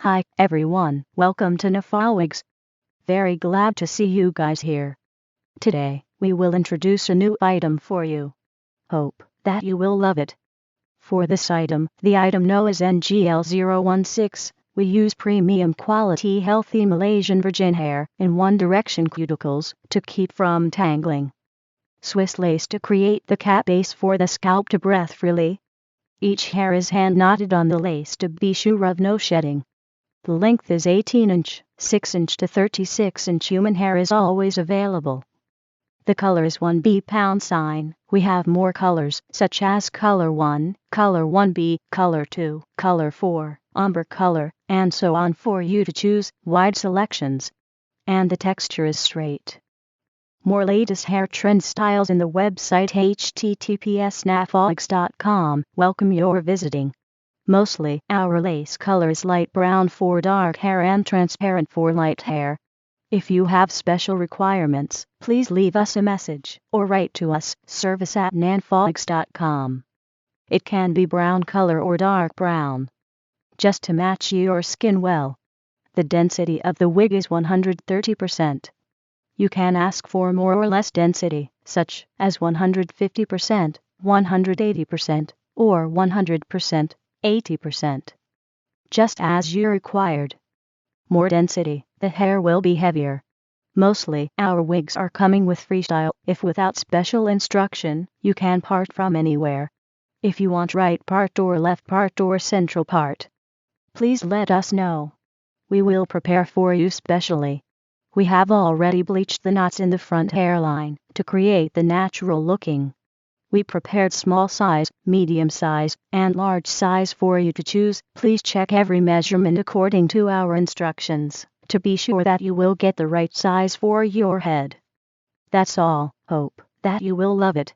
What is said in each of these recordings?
Hi everyone, welcome to Wigs. Very glad to see you guys here. Today, we will introduce a new item for you. Hope that you will love it. For this item, the item known as NGL-016, we use premium quality healthy Malaysian virgin hair in one direction cuticles to keep from tangling. Swiss lace to create the cap base for the scalp to breathe freely. Each hair is hand knotted on the lace to be sure of no shedding. The length is 18 inch, 6 inch to 36 inch human hair is always available. The color is 1B £. We have more colors such as color 1, color 1B, color 2, color 4, umber color, and so on for you to choose, wide selections. And the texture is straight. More latest hair trend styles in the website https://nafogs.com. Welcome your visiting. Mostly, our lace color is light brown for dark hair and transparent for light hair. If you have special requirements, please leave us a message or write to us, service@nafogs.com. It can be brown color or dark brown. Just to match your skin well. The density of the wig is 130%. You can ask for more or less density, such as 150%, 180%, or 100%. 80%. Just as you required. More density, the hair will be heavier. Mostly, our wigs are coming with freestyle. If without special instruction, you can part from anywhere. If you want right part or left part or central part, please let us know. We will prepare for you specially. We have already bleached the knots in the front hairline to create the natural looking. We prepared small size, medium size, and large size for you to choose. Please check every measurement according to our instructions, to be sure that you will get the right size for your head. That's all. Hope that you will love it.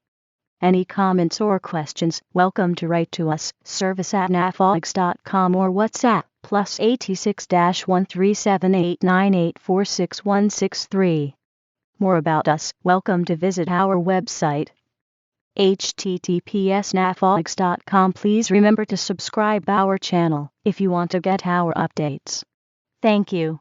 Any comments or questions, welcome to write to us, service@nafogs.com or WhatsApp, +86-13789846163. More about us, welcome to visit our website. https://nafogs.com. Please remember to subscribe our channel if you want to get our updates. Thank you.